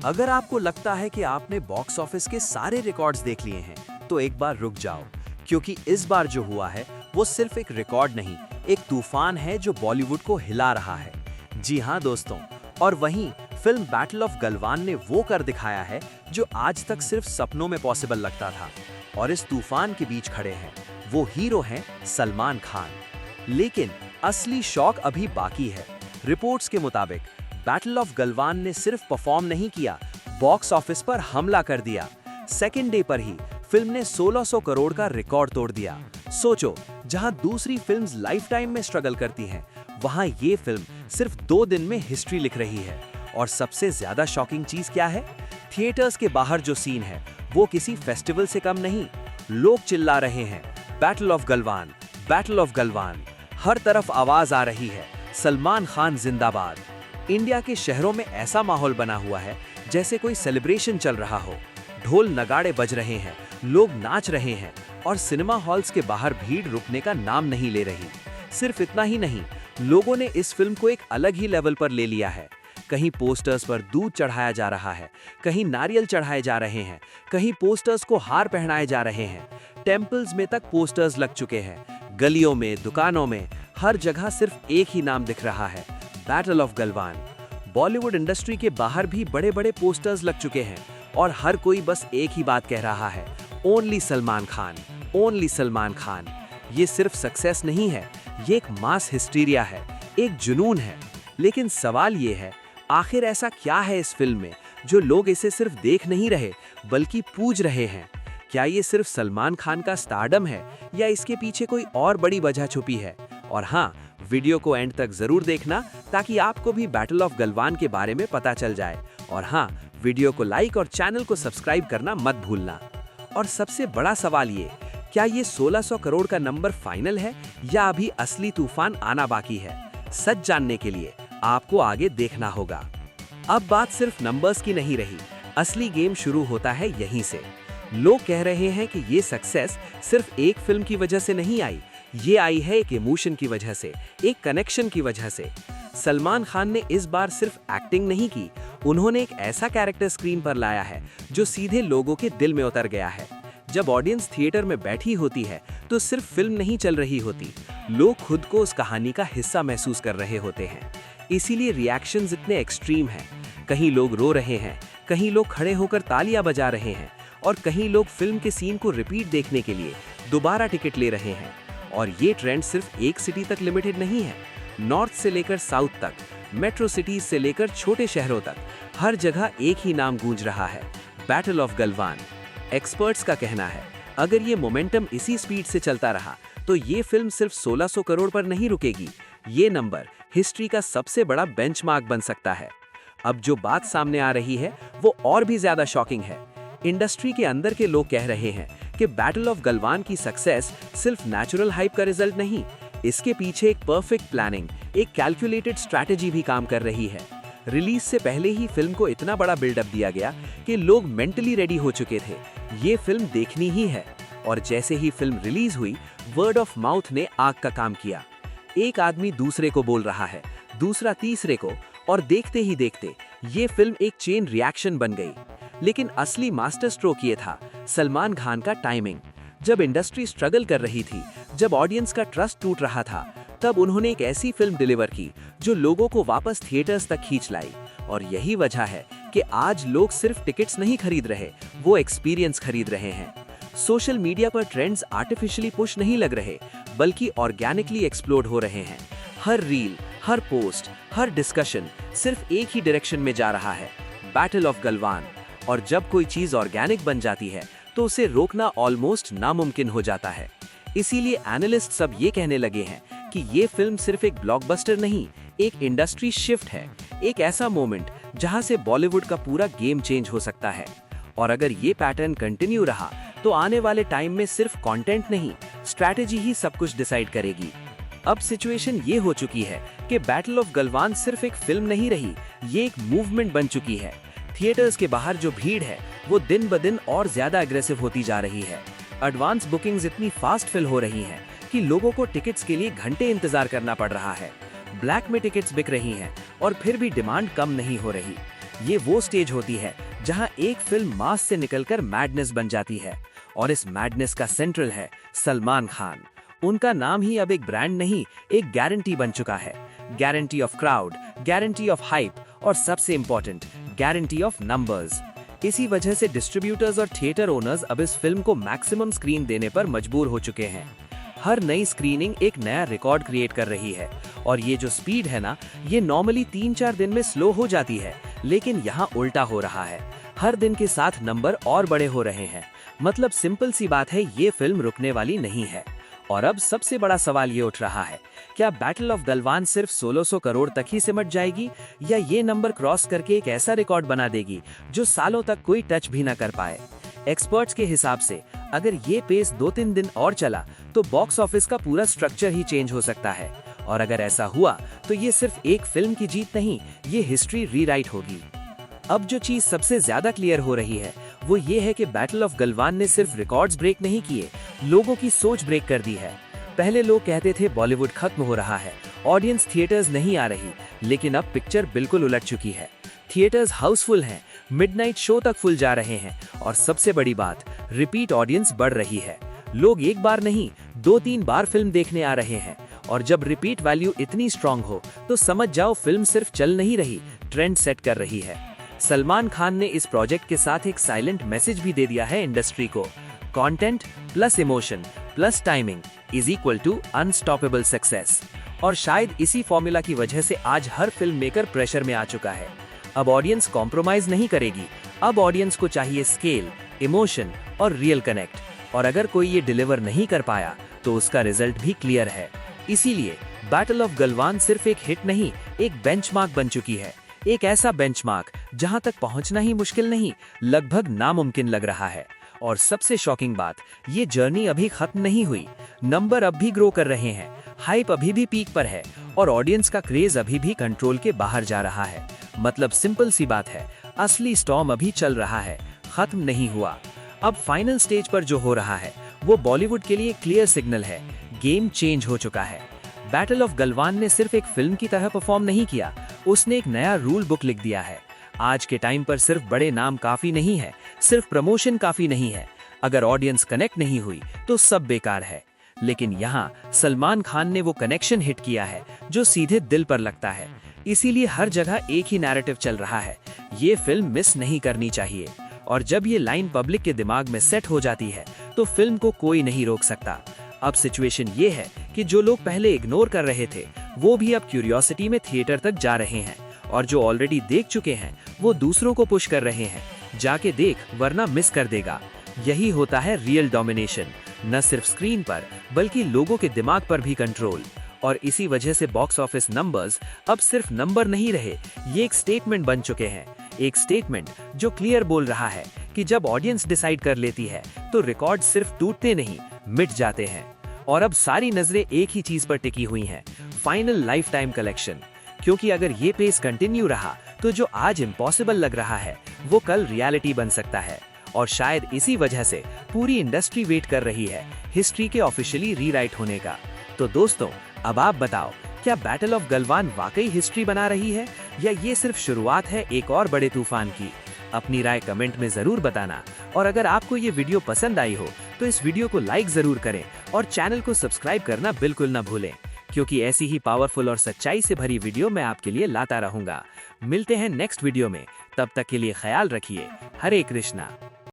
अगर आपको लगता है कि आपने बॉक्स ऑफिस के सारे रिकॉर्ड्स देख लिए हैं, तो एक बार रुक जाओ, क्योंकि इस बार जो हुआ है वो सिर्फ एक रिकॉर्ड नहीं, एक तूफान है जो बॉलीवुड को हिला रहा है। जी हाँ दोस्तों, और वहीं फिल्म बैटल ऑफ गलवान ने वो कर दिखाया है जो आज तक सिर्फ सपनों में पॉसिबल लगता था। और इस तूफान के बीच खड़े हैं वो हीरो हैं सलमान खान। लेकिन असली शौक अभी बाकी है। रिपोर्ट्स के मुताबिक बैटल ऑफ गलवान ने सिर्फ परफॉर्म नहीं किया, बॉक्स ऑफिस पर हमला कर दिया। सेकेंड डे पर ही फिल्म ने 1600 करोड़ का रिकॉर्ड तोड़ दिया। सोचो, जहां दूसरी फिल्म्स लाइफ टाइम में स्ट्रगल करती हैं, वहां ये फिल्म सिर्फ 2 दिन में हिस्ट्री लिख रही है। और सबसे ज्यादा शॉकिंग चीज क्या है? थिएटर्स के बाहर जो सीन है वो किसी फेस्टिवल से कम नहीं। लोग चिल्ला रहे हैं, battle of Galwan, battle of Galwan. हर तरफ आवाज आ रही है, सलमान खान जिंदाबाद। इंडिया के शहरों में ऐसा माहौल बना हुआ है जैसे कोई सेलिब्रेशन चल रहा हो। ढोल नगाड़े बज रहे हैं, लोग नाच रहे हैं और सिनेमा हॉल्स के बाहर भीड़ रुकने का नाम नहीं ले रही। सिर्फ इतना ही नहीं, लोगों ने इस फिल्म को एक अलग ही लेवल पर ले लिया है। कहीं पोस्टर्स पर दूध चढ़ाया जा रहा है, कहीं नारियल चढ़ाए जा रहे हैं, कहीं पोस्टर्स को हार पहनाए जा रहे हैं। टेम्पल्स में तक पोस्टर्स लग चुके हैं। गलियों में, दुकानों में, हर जगह सिर्फ एक ही नाम दिख रहा है, battle of Galwan. Bollywood industry के बाहर भी बड़े बड़े पोस्टर्स लग चुके हैं और हर कोई बस एक ही बात कह रहा है, ओनली सलमान खान, ओनली सलमान खान। ये सिर्फ सक्सेस नहीं है, ये एक मास हिस्टीरिया है, एक जुनून है। लेकिन सवाल ये है, आखिर ऐसा क्या है इस फिल्म में जो लोग इसे सिर्फ देख नहीं रहे बल्कि पूज रहे हैं? क्या ये सिर्फ सलमान खान का स्टारडम है या इसके पीछे कोई और बड़ी वजह छुपी है? और हाँ, वीडियो को एंड तक जरूर देखना ताकि आपको भी बैटल ऑफ गलवान के बारे में पता चल जाए। और हाँ, वीडियो को लाइक और चैनल को सब्सक्राइब करना मत भूलना। और सबसे बड़ा सवाल ये, क्या ये 1600 करोड़ का नंबर फाइनल है या अभी असली तूफान आना बाकी है? सच जानने के लिए आपको आगे देखना होगा। अब बात सिर्फ नंबर्स की नहीं रही, असली गेम शुरू होता है यहीं से। लोग कह रहे हैं कि ये सक्सेस सिर्फ एक फिल्म की वजह से नहीं आई, ये आई है एक इमोशन की वजह से, एक कनेक्शन की वजह से। सलमान खान ने इस बार सिर्फ एक्टिंग नहीं की, उन्होंने एक ऐसा कैरेक्टर स्क्रीन पर लाया है जो सीधे लोगों के दिल में उतर गया है। जब ऑडियंस थिएटर में बैठी होती है तो सिर्फ फिल्म नहीं चल रही होती, लोग खुद को उस कहानी का हिस्सा महसूस कर रहे होते हैं। इसीलिए रिएक्शंस इतने एक्सट्रीम हैं। कहीं लोग रो रहे हैं, कहीं लोग खड़े होकर तालियां बजा रहे हैं और कहीं लोग फिल्म के सीन को रिपीट देखने के लिए दोबारा टिकट ले रहे हैं। और ये ट्रेंड सिर्फ एक सिटी तक लिमिटेड नहीं है, नॉर्थ से लेकर साउथ तक, मेट्रो सिटीज से लेकर छोटे शहरों तक, हर जगह एक ही नाम गूंज रहा है, बैटल ऑफ गलवान। एक्सपर्ट्स का कहना है, अगर ये मोमेंटम इसी स्पीड से चलता रहा तो ये फिल्म सिर्फ 1600 करोड़ पर नहीं रुकेगी, ये नंबर हिस्ट्री का सबसे बड़ा बेंचमार्क बन सकता है। अब जो बात सामने आ रही है वो और भी ज्यादा शॉकिंग है। इंडस्ट्री के अंदर के लोग कह रहे हैं कि बैटल ऑफ गलवान की सक्सेस सिर्फ नेचुरल हाइप का रिजल्ट नहीं, इसके पीछे एक परफेक्ट प्लानिंग, एक कैलकुलेटेड स्ट्रैटेजी भी काम कर रही है। रिलीज से पहले ही फिल्म को इतना बड़ा बिल्डअप दिया गया कि लोग मेंटली रेडी हो चुके थे, ये फिल्म देखनी ही है। और जैसे ही फिल्म रिलीज हुई, वर्ड ऑफ माउथ ने आग का काम किया। एक आदमी दूसरे को बोल रहा है, दूसरा तीसरे को, और देखते ही देखते ये फिल्म एक चेन रिएक्शन बन गई। लेकिन असली मास्टर स्ट्रोक ये था सलमान खान का टाइमिंग। जब इंडस्ट्री स्ट्रगल कर रही थी, जब ऑडियंस का ट्रस्ट टूट रहा था, तब उन्होंने एक ऐसी फिल्म डिलीवर की जो लोगों को वापस थिएटर्स तक खींच लाई। और यही वजह है कि आज लोग सिर्फ टिकट्स नहीं खरीद रहे, वो एक्सपीरियंस खरीद रहे हैं। सोशल मीडिया पर ट्रेंड्स आर्टिफिशियली पुश नहीं लग रहे, बल्कि ऑर्गेनिकली एक्सप्लोड हो रहे हैं। हर रील, हर पोस्ट, हर डिस्कशन सिर्फ एक ही डायरेक्शन में जा रहा है, बैटल ऑफ गलवान। और जब कोई चीज ऑर्गेनिक बन जाती है तो उसे रोकना ऑलमोस्ट नामुमकिन हो जाता है। इसीलिए एनालिस्ट सब ये कहने लगे हैं कि ये फिल्म सिर्फ एक ब्लॉकबस्टर नहीं, एक इंडस्ट्री शिफ्ट है, एक ऐसा मोमेंट जहां से बॉलीवुड का पूरा गेम चेंज हो सकता है। और अगर ये पैटर्न कंटिन्यू रहा तो आने वाले टाइम में सिर्फ कंटेंट नहीं, स्ट्रैटेजी ही सब कुछ डिसाइड करेगी। अब सिचुएशन ये हो चुकी है कि बैटल ऑफ गलवान सिर्फ एक फिल्म नहीं रही, ये एक मूवमेंट बन चुकी है। थिएटर्स के बाहर जो भीड़ है वो दिन ब दिन और ज्यादा अग्रेसिव होती जा रही है। एडवांस बुकिंग्स इतनी फास्ट फिल हो रही हैं कि लोगों को टिकट्स के लिए घंटे इंतजार करना पड़ रहा है। ब्लैक में टिकट्स बिक रही हैं और फिर भी डिमांड कम नहीं हो रही। ये वो स्टेज होती है जहां एक फिल्म मास से निकलकर मैडनेस बन जाती है, और इस मैडनेस का सेंट्रल है सलमान खान। उनका नाम ही अब एक ब्रांड नहीं, एक गारंटी बन चुका है। Guarantee of crowd, guarantee of hype और सबसे इंपॉर्टेंट गारंटी ऑफ नंबर्स। इसी वजह से डिस्ट्रीब्यूटर्स और थिएटर ओनर्स अब इस फिल्म को मैक्सिमम स्क्रीन देने पर मजबूर हो चुके हैं। हर नई स्क्रीनिंग एक नया रिकॉर्ड क्रिएट कर रही है, और ये जो स्पीड है ना, ये नॉर्मली 3-4 दिन में स्लो हो जाती है, लेकिन यहाँ उल्टा हो रहा है। हर दिन के साथ नंबर और बड़े हो रहे हैं। मतलब सिंपल सी बात है, ये फिल्म रुकने वाली नहीं है। और अब सबसे बड़ा सवाल ये उठ रहा है, क्या बैटल ऑफ गलवान सिर्फ 1600 करोड़ तक ही सिमट जाएगी, या ये नंबर क्रॉस करके एक ऐसा रिकॉर्ड बना देगी जो सालों तक कोई टच भी न कर पाए। एक्सपर्ट्स के हिसाब से अगर ये पेस 2-3 दिन और चला तो बॉक्स ऑफिस का पूरा स्ट्रक्चर ही चेंज हो सकता है। और अगर ऐसा हुआ तो ये सिर्फ एक फिल्म की जीत नहीं, ये हिस्ट्री रीराइट होगी। अब जो चीज सबसे ज्यादा क्लियर हो रही है वो ये है कि बैटल ऑफ गलवान ने सिर्फ रिकॉर्ड्स ब्रेक नहीं किए, लोगों की सोच ब्रेक कर दी है। पहले लोग कहते थे बॉलीवुड खत्म हो रहा है, ऑडियंस थिएटर्स नहीं आ रही, लेकिन अब पिक्चर बिल्कुल उलट चुकी है। थिएटर्स हाउसफुल हैं, मिडनाइट शो तक फुल जा रहे हैं, और सबसे बड़ी बात, रिपीट ऑडियंस बढ़ रही है। लोग एक बार नहीं 2-3 बार फिल्म देखने आ रहे हैं, और जब रिपीट वैल्यू इतनी स्ट्रांग हो तो समझ जाओ फिल्म सिर्फ चल नहीं रही, ट्रेंड सेट कर रही है। सलमान खान ने इस प्रोजेक्ट के साथ एक साइलेंट मैसेज भी दे दिया है इंडस्ट्री को। Content plus emotion plus timing is equal to unstoppable success. और शायद इसी फॉर्मूला की वजह से आज हर फिल्म मेकर प्रेशर में आ चुका है। अब ऑडियंस कॉम्प्रोमाइज नहीं करेगी, अब ऑडियंस को चाहिए स्केल, इमोशन और रियल कनेक्ट। और अगर कोई ये डिलीवर नहीं कर पाया तो उसका रिजल्ट भी क्लियर है। इसीलिए बैटल ऑफ गलवान सिर्फ एक हिट नहीं, एक बेंचमार्क बन चुकी है। एक ऐसा बेंचमार्क जहां तक पहुंचना ही मुश्किल नहीं, लगभग नामुमकिन लग रहा है। और सबसे शॉकिंग बात, ये जर्नी अभी खत्म नहीं हुई। नंबर अब भी ग्रो कर रहे हैं, हाइप अभी भी पीक पर है, और ऑडियंस का क्रेज अभी भी कंट्रोल के बाहर जा रहा है। मतलब सिंपल सी बात है, असली स्टॉर्म अभी चल रहा है, खत्म नहीं हुआ। अब फाइनल स्टेज पर जो हो रहा है वो बॉलीवुड के लिए क्लियर सिग्नल है, गेम चेंज हो चुका है। बैटल ऑफ गलवान ने सिर्फ एक फिल्म की तरह परफॉर्म नहीं किया, उसने एक नया रूल बुक लिख दिया है। आज के टाइम पर सिर्फ बड़े नाम काफी नहीं है, सिर्फ प्रमोशन काफी नहीं है। अगर ऑडियंस कनेक्ट नहीं हुई तो सब बेकार है। लेकिन यहाँ सलमान खान ने वो कनेक्शन हिट किया है जो सीधे दिल पर लगता है। इसीलिए हर जगह एक ही नैरेटिव चल रहा है, ये फिल्म मिस नहीं करनी चाहिए। और जब ये लाइन पब्लिक के दिमाग में सेट हो जाती है तो फिल्म को कोई नहीं रोक सकता। अब सिचुएशन ये है कि जो लोग पहले इग्नोर कर रहे थे वो भी अब क्यूरियोसिटी में थिएटर तक जा रहे हैं, और जो ऑलरेडी देख चुके हैं वो दूसरों को पुश कर रहे हैं, जाके देख वरना मिस कर देगा। यही होता है रियल डोमिनेशन, न सिर्फ स्क्रीन पर बल्कि लोगों के दिमाग पर भी कंट्रोल। और इसी वजह से बॉक्स ऑफिस नंबर्स अब सिर्फ नंबर नहीं रहे, ये एक स्टेटमेंट बन चुके हैं। एक स्टेटमेंट जो क्लियर बोल रहा है कि जब ऑडियंस डिसाइड कर लेती है तो रिकॉर्ड सिर्फ टूटते नहीं, मिट जाते हैं। और अब सारी नजरें एक ही चीज पर टिकी हुई हैं, फाइनल लाइफ टाइम कलेक्शन। क्योंकि अगर ये पेस कंटिन्यू रहा तो जो आज इम्पॉसिबल लग रहा है वो कल रियलिटी बन सकता है। और शायद इसी वजह से पूरी इंडस्ट्री वेट कर रही है हिस्ट्री के ऑफिशियली रीराइट होने का। तो दोस्तों, अब आप बताओ, क्या बैटल ऑफ गलवान वाकई हिस्ट्री बना रही है, या ये सिर्फ शुरुआत है एक और बड़े तूफान की? अपनी राय कमेंट में जरूर बताना। और अगर आपको ये वीडियो पसंद आई हो तो इस वीडियो को लाइक जरूर करें और चैनल को सब्सक्राइब करना बिल्कुल ना भूलें, क्योंकि ऐसी ही पावरफुल और सच्चाई से भरी वीडियो मैं आपके लिए लाता रहूंगा। मिलते हैं नेक्स्ट वीडियो में, तब तक के लिए ख्याल रखिए। हरे कृष्णा।